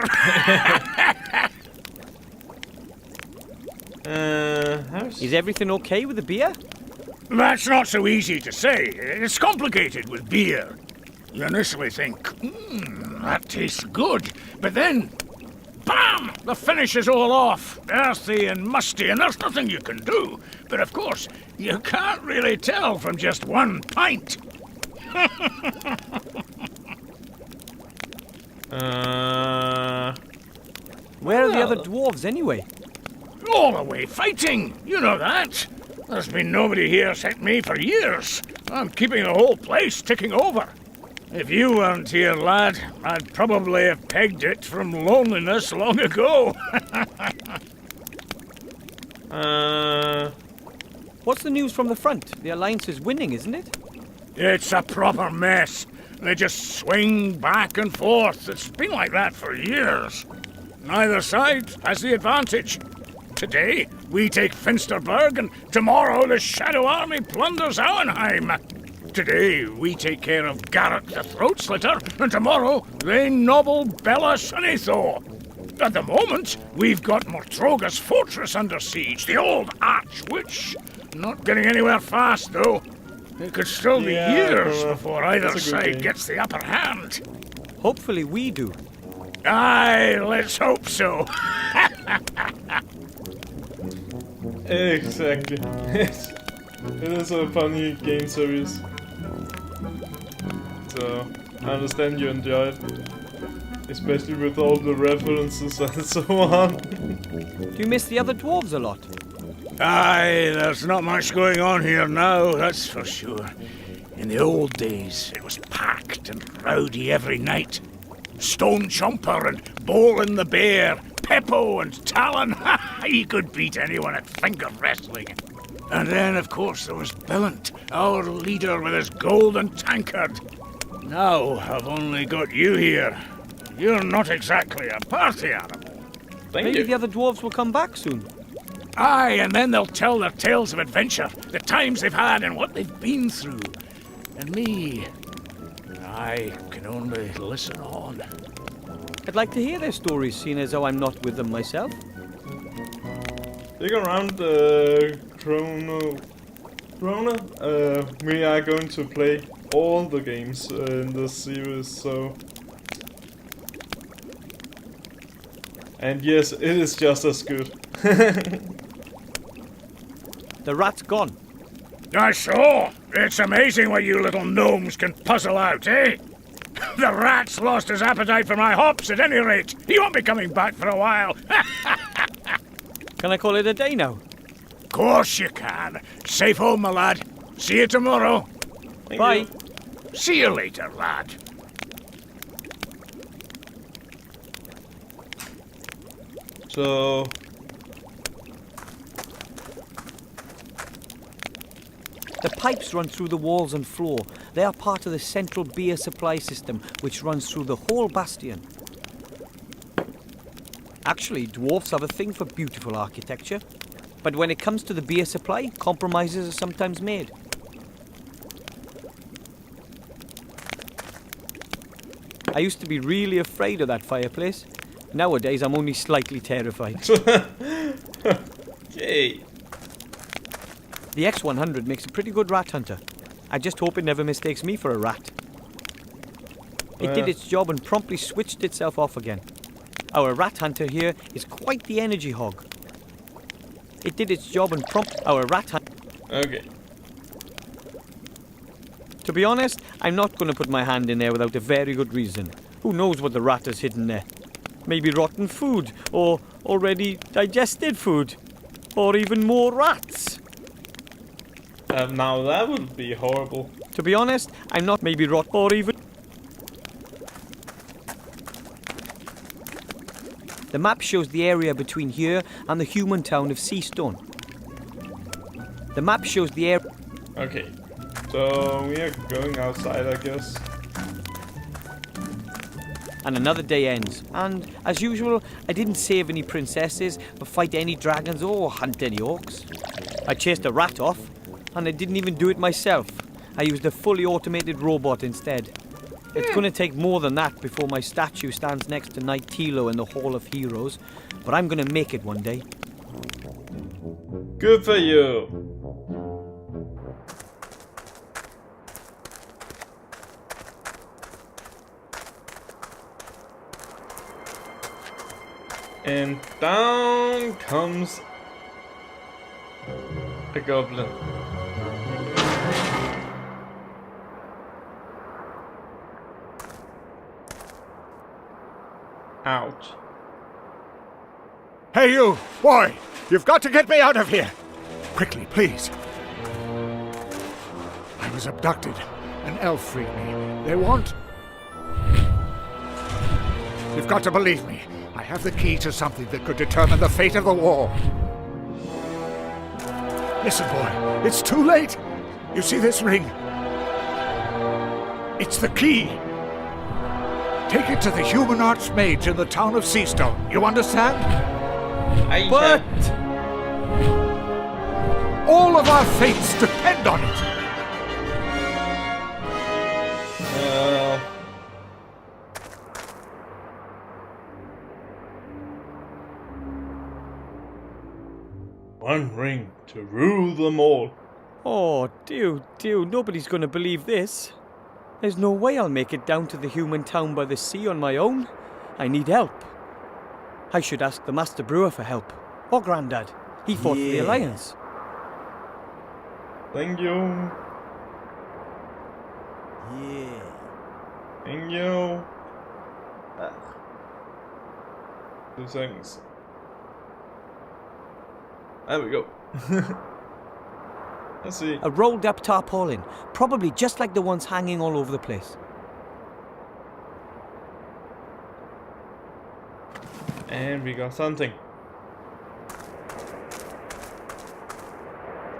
beer! Is everything okay with the beer? That's not so easy to say. It's complicated with beer. You initially think, that tastes good. But then, bam! The finish is all off. Earthy and musty, and there's nothing you can do. But of course, you can't really tell from just one pint. Where are the other dwarves anyway? All away fighting. You know that. There's been nobody here except me for years. I'm keeping the whole place ticking over. If you weren't here, lad, I'd probably have pegged it from loneliness long ago. What's the news from the front? The Alliance is winning, isn't it? It's a proper mess. They just swing back and forth. It's been like that for years. Neither side has the advantage. Today, we take Finsterberg, and tomorrow the Shadow Army plunders Auenheim. Today, we take care of Garrett the Throat Slitter, and tomorrow they nobble Bella Sunnitho. At the moment, we've got Mortroga's fortress under siege, the old arch-witch. Not getting anywhere fast, though. It could still be years before either side gets the upper hand. Hopefully we do. Aye, let's hope so. Exactly. It is a funny game series. So, I understand you enjoy it. Especially with all the references and so on. Do you miss the other dwarves a lot? Aye, there's not much going on here now, that's for sure. In the old days, it was packed and rowdy every night. Stone Chomper and Bolin the Bear, Peppo and Talon, he could beat anyone at finger wrestling. And then, of course, there was Billant, our leader with his golden tankard. Now I've only got you here. You're not exactly a party animal. Maybe the other dwarves will come back soon. Aye, and then they'll tell their tales of adventure, the times they've had and what they've been through. And me, I can only listen on. I'd like to hear their stories, seeing as though I'm not with them myself. Stick around, Chrono. We are going to play all the games in this series, so... And yes, it is just as good. The rat's gone. I saw. It's amazing what you little gnomes can puzzle out, eh? The rat's lost his appetite for my hops at any rate. He won't be coming back for a while. Can I call it a day now? Course you can. Safe home, my lad. See you tomorrow. Bye. See you later, lad. So... The pipes run through the walls and floor. They are part of the central beer supply system, which runs through the whole bastion. Actually, dwarfs have a thing for beautiful architecture. But when it comes to the beer supply, compromises are sometimes made. I used to be really afraid of that fireplace. Nowadays, I'm only slightly terrified. Yay. The X100 makes a pretty good rat hunter. I just hope it never mistakes me for a rat. It did its job and promptly switched itself off again. Our rat hunter here is quite the energy hog. It did its job and our rat hunter... Okay. To be honest, I'm not going to put my hand in there without a very good reason. Who knows what the rat has hidden there? Maybe rotten food, or already digested food, or even more rats. Now that would be horrible. To be honest, I'm not maybe rot or even... The map shows the area between here and the human town of Seastone. The map shows the area... Okay. So we are going outside, I guess. And another day ends. And, as usual, I didn't save any princesses, or fight any dragons, or hunt any orcs. I chased a rat off, and I didn't even do it myself. I used a fully automated robot instead. It's going to take more than that before my statue stands next to Knight Tilo in the Hall of Heroes, but I'm going to make it one day. Good for you. And down comes a goblin. Ouch. Hey, you! Boy! You've got to get me out of here! Quickly, please. I was abducted. An elf freed me. They want... You've got to believe me. I have the key to something that could determine the fate of the war. Listen, boy. It's too late. You see this ring? It's the key. Take it to the human archmage in the town of Seastone. You understand? But... all of our fates depend on it. One ring to rule them all. Oh, dear, nobody's going to believe this. There's no way I'll make it down to the human town by the sea on my own. I need help. I should ask the Master Brewer for help. Or Grandad. He fought for the Alliance. Thank you. Yeah. Thank you. 2 seconds. There we go. Let's see. A rolled up tarpaulin, probably just like the ones hanging all over the place. And we got something.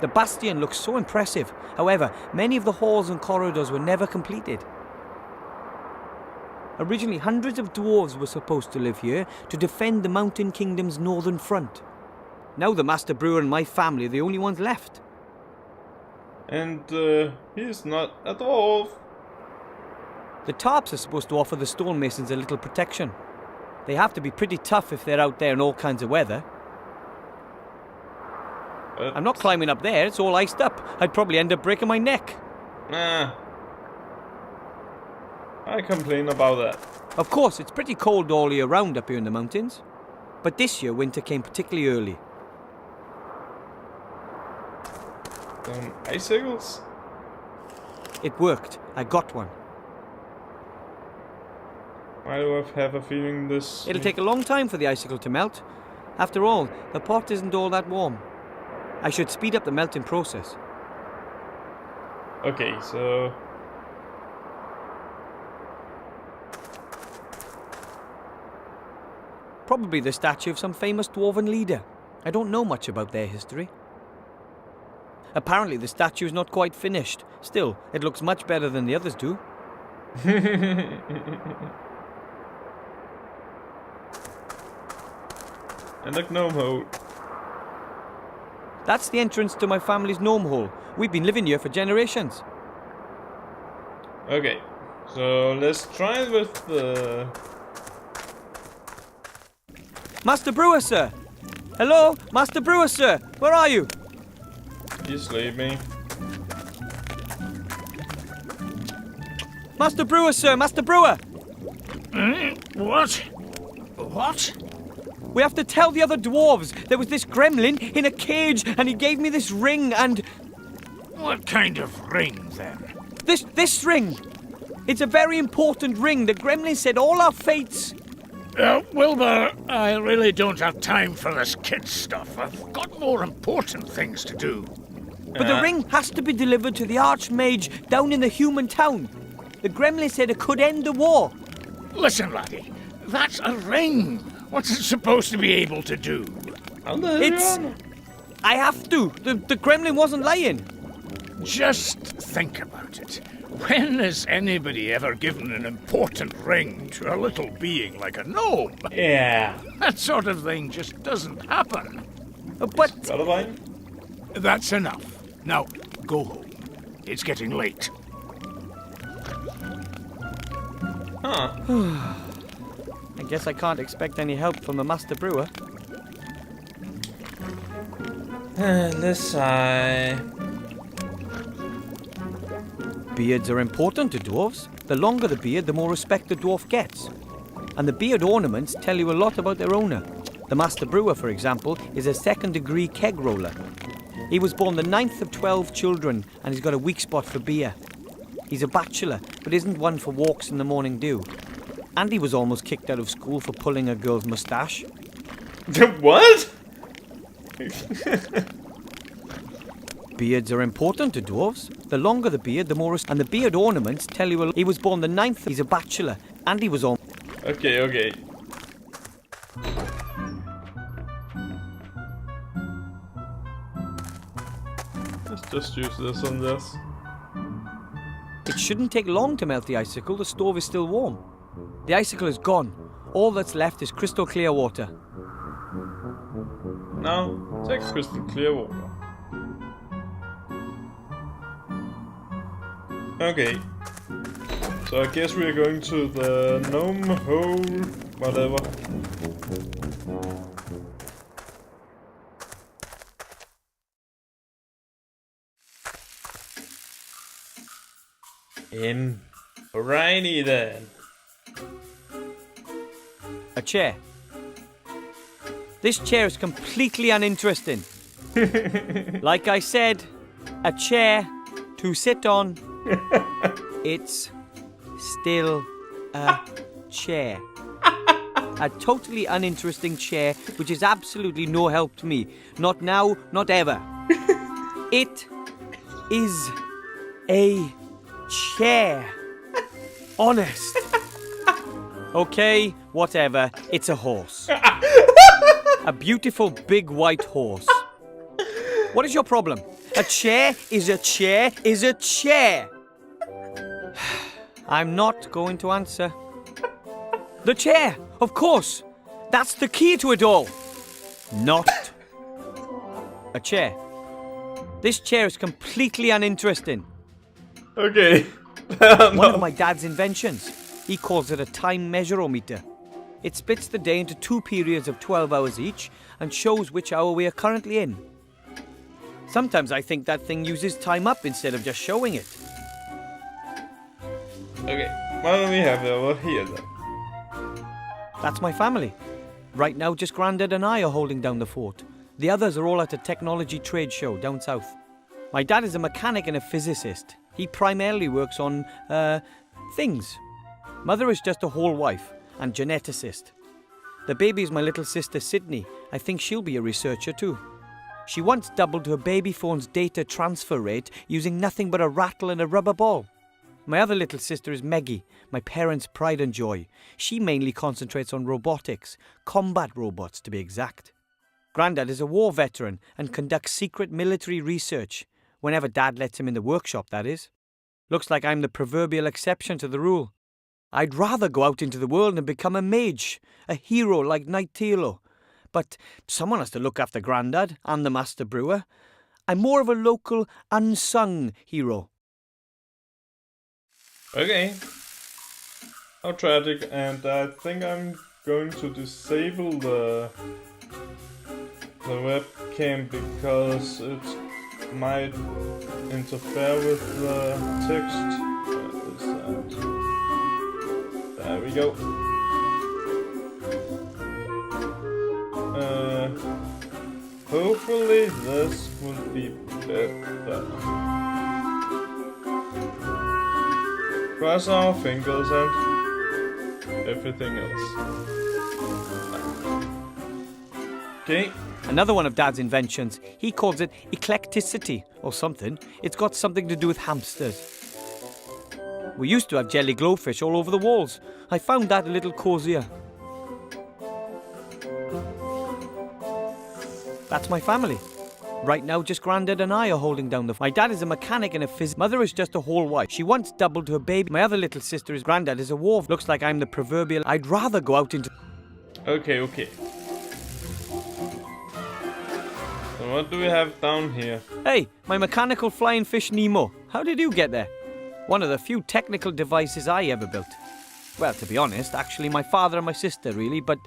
The bastion looks so impressive. However, many of the halls and corridors were never completed. Originally, hundreds of dwarves were supposed to live here to defend the Mountain Kingdom's northern front. Now the Master Brewer and my family are the only ones left. And he's not a dwarf. The tarps are supposed to offer the stonemasons a little protection. They have to be pretty tough if they're out there in all kinds of weather. I'm not climbing up there, it's all iced up. I'd probably end up breaking my neck. Nah. I complain about that. Of course, it's pretty cold all year round up here in the mountains. But this year, winter came particularly early. Some icicles? It worked. I got one. Why do I have a feeling this... It'll take a long time for the icicle to melt. After all, the pot isn't all that warm. I should speed up the melting process. Okay, so... Probably the statue of some famous dwarven leader. I don't know much about their history. Apparently the statue is not quite finished. Still, it looks much better than the others do. And a gnome hole. That's the entrance to my family's gnome hole. We've been living here for generations. Okay, so let's try it with the... Master Brewer, sir! Hello? Master Brewer, sir! Where are you? He's sleeping. Master Brewer, sir! Master Brewer! What? What? We have to tell the other dwarves. There was this gremlin in a cage and he gave me this ring and... What kind of ring, then? This ring! It's a very important ring. The gremlin said all our fates... Wilbur, I really don't have time for this kid stuff. I've got more important things to do. But the ring has to be delivered to the Archmage down in the human town. The gremlin said it could end the war. Listen, laddie, that's a ring. What's it supposed to be able to do? It's... I have to. The gremlin wasn't lying. Just think about it. When has anybody ever given an important ring to a little being like a gnome? Yeah. That sort of thing just doesn't happen. But... Got a line? That's enough. Now, go home. It's getting late. Huh. I guess I can't expect any help from the master brewer. Let's sigh. Beards are important to dwarves. The longer the beard, the more respect the dwarf gets. And the beard ornaments tell you a lot about their owner. The master brewer, for example, is a second-degree keg roller. He was born the 9th of 12 children, and he's got a weak spot for beer. He's a bachelor, but isn't one for walks in the morning dew. And he was almost kicked out of school for pulling a girl's moustache. What? Beards are important to dwarves. The longer the beard, the more... And the beard ornaments tell you... He was born the 9th... He's a bachelor, and he was all... Okay. Let's just use this on this. It shouldn't take long to melt the icicle. The stove is still warm. The icicle is gone. All that's left is crystal clear water. Now, take crystal clear water. Okay. So I guess we are going to the gnome hole, whatever. Alrighty then. A chair. This chair is completely uninteresting. Like I said, a chair to sit on. It's still a chair. A totally uninteresting chair, which is absolutely no help to me. Not now, not ever. It is a chair. Honest. Okay, whatever. It's a horse. A beautiful big white horse. What is your problem? A chair is a chair is a chair. I'm not going to answer. The chair, of course. That's the key to it all. Not a chair. This chair is completely uninteresting. Okay. One of my dad's inventions. He calls it a time measurometer. It splits the day into 2 periods of 12 hours each and shows which hour we are currently in. Sometimes I think that thing uses time up instead of just showing it. Okay, what do we have over here then? That's my family. Right now, just Grandad and I are holding down the fort. The others are all at a technology trade show down south. My dad is a mechanic and a physicist. He primarily works on, things. Mother is just a whole wife and geneticist. The baby is my little sister Sydney. I think she'll be a researcher too. She once doubled her baby phone's data transfer rate using nothing but a rattle and a rubber ball. My other little sister is Meggie, my parents' pride and joy. She mainly concentrates on robotics, combat robots to be exact. Grandad is a war veteran and conducts secret military research, whenever Dad lets him in the workshop, that is. Looks like I'm the proverbial exception to the rule. I'd rather go out into the world and become a mage, a hero like Knight Tilo. But someone has to look after Grandad and the master brewer. I'm more of a local, unsung hero. Okay. How tragic, and I think I'm going to disable the webcam because it might interfere with the text. Where is that? There we go. Hopefully this will be better. Cross our fingers and everything else. Okay. Another one of Dad's inventions. He calls it eclecticity or something. It's got something to do with hamsters. We used to have jelly glowfish all over the walls. I found that a little cozier. That's my family. Right now, just Grandad and I are holding down the... My dad is a mechanic and a physicist. Mother is just a whole wife. She once doubled her baby. My other little sister is... Grandad is a war... Looks like I'm the proverbial... I'd rather go out into... Okay. So what do we have down here? Hey, my mechanical flying fish Nemo. How did you get there? One of the few technical devices I ever built. Well, to be honest, actually, my father and my sister, really, but